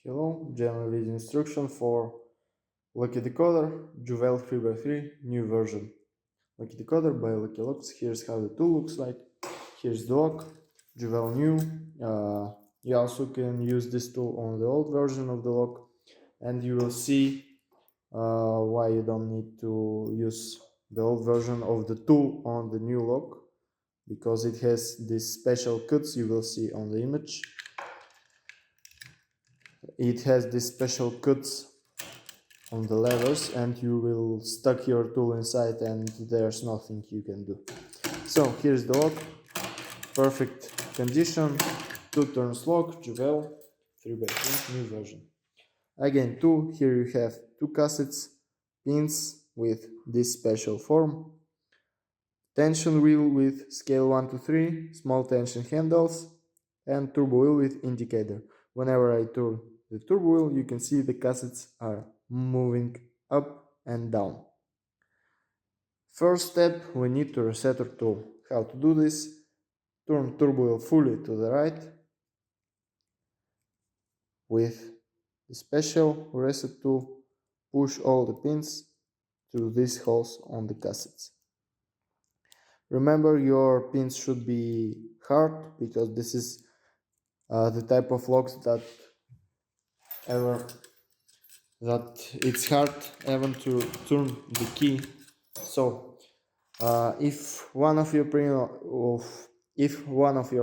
Hello, general video instruction for Luckydecoder, Juwel 3x3, new version. Luckydecoder by Lucky Locks. Here's how the tool looks like. Here's the lock, Juwel new. You also can use this tool on the old version of the lock, and you will see why you don't need to use the old version of the tool on the new lock, because it has these special cuts you will see on the image. It has these special cuts on the levers, and you will stuck your tool inside and there's nothing you can do. So here's the lock, perfect condition, 2 turns lock, Juwel 3x3 new version. Again, tool, here you have 2 cassettes, pins with this special form, tension wheel with scale 1 to 3, small tension handles, and turbo wheel with indicator. Whenever I turn the turbo wheel, you can see the cassettes are moving up and down. First step, we need to reset our tool. How to do this? Turn turbo wheel fully to the right with the special reset tool. Push all the pins through these holes on the cassettes. Remember, your pins should be hard, because this is the type of locks that it's hard even to turn the key. So if one of your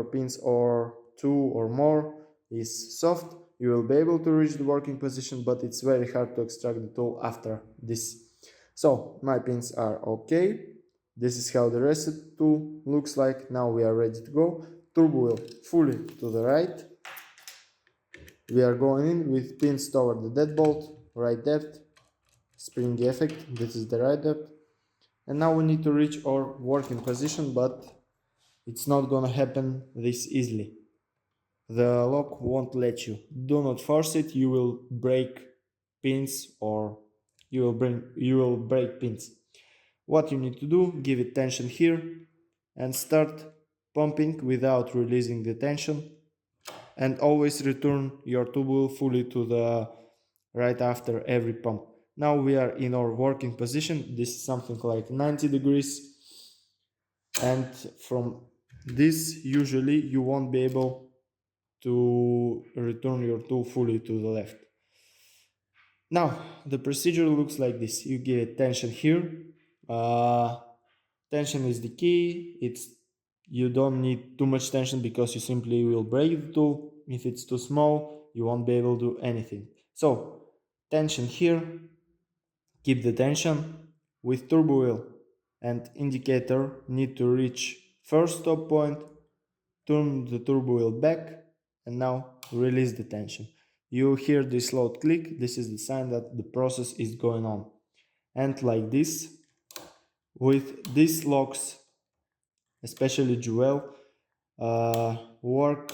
pins or 2 or more is soft, you will be able to reach the working position, but it's very hard to extract the tool after this. So my pins are okay. This is how the reset tool looks like. Now we are ready to go. Turbo wheel fully to the right. We are going in with pins toward the dead bolt, right depth, spring effect, this is the right depth. And now we need to reach our working position, but it's not gonna happen this easily. The lock won't let you. Do not force it, you will break pins, or you will break pins. What you need to do, give it tension here and start pumping without releasing the tension. And always return your turbo wheel fully to the right after every pump. Now we are in our working position. This is something like 90 degrees, and from this usually you won't be able to return your tool fully to the left. Now the procedure looks like this. You give it tension here. Tension is the key. You don't need too much tension, because you simply will break the tool. If it's too small, you won't be able to do anything. So tension here, keep the tension. With turbo wheel and indicator need to reach first stop point, turn the turbo wheel back, and now release the tension. You hear this loud click, this is the sign that the process is going on. And like this, with these locks, especially Juwel, work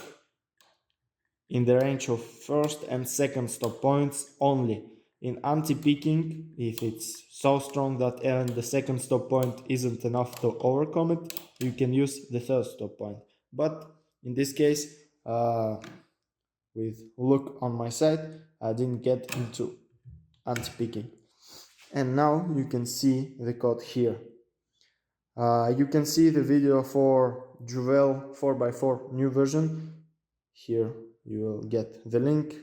in the range of first and second stop points only. In anti-peaking, if it's so strong that even the second stop point isn't enough to overcome it, you can use the third stop point. But in this case, with luck on my side, I didn't get into anti-peaking. And now you can see the code here. You can see the video for Juwel 4x4 new version. Here you will get the link.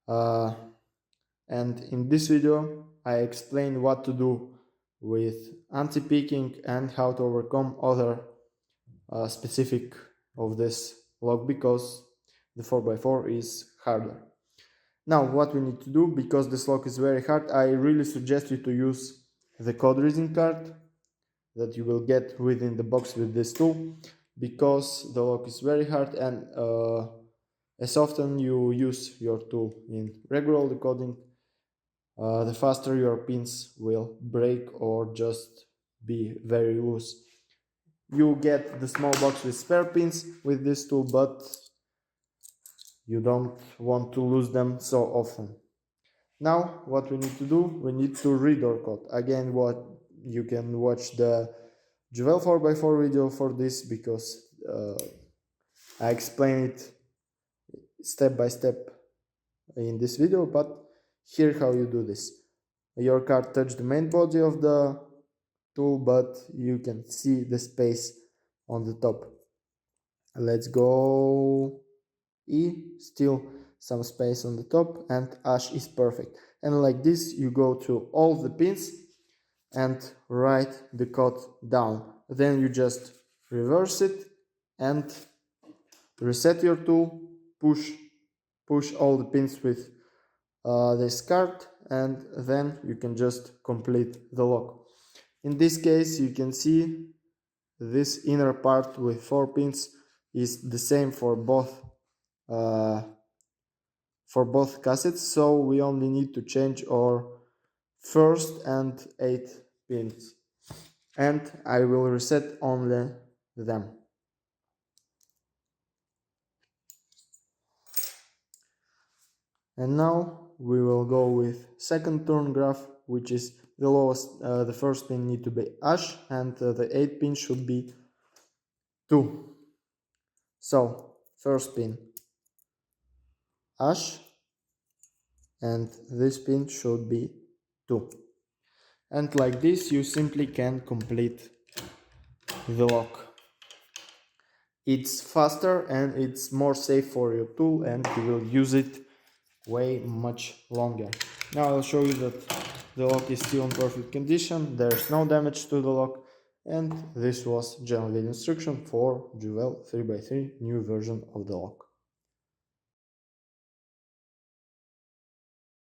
And in this video I explain what to do with anti-peaking and how to overcome other specific of this lock, because the 4x4 is harder. Now what we need to do, because this lock is very hard, I really suggest you to use the code reading card that you will get within the box with this tool, because the lock is very hard, and as often you use your tool in regular decoding, the faster your pins will break or just be very loose. You get the small box with spare pins with this tool, but you don't want to lose them so often. Now what we need to do, we need to read our code. Again, what you can watch the Juwel 4x4 video for this, because I explain it step by step in this video, but here how you do this. Your card touches the main body of the tool, but you can see the space on the top. Let's go E, still some space on the top, and H is perfect. And like this you go through all the pins and write the code down. Then you just reverse it and reset your tool, push all the pins with this card, and then you can just complete the lock. In this case you can see this inner part with 4 pins is the same for both cassettes, so we only need to change our first and 8 pins, and I will reset only them. And now we will go with second turn graph, which is the lowest. The first pin need to be H, and the 8 pin should be 2. So first pin H, and this pin should be 2. And like this you simply can complete the lock. It's faster and it's more safe for your tool, and you will use it way much longer. Now I'll show you that the lock is still in perfect condition, there's no damage to the lock, and this was general video instruction for Juwel 3x3 new version of the lock.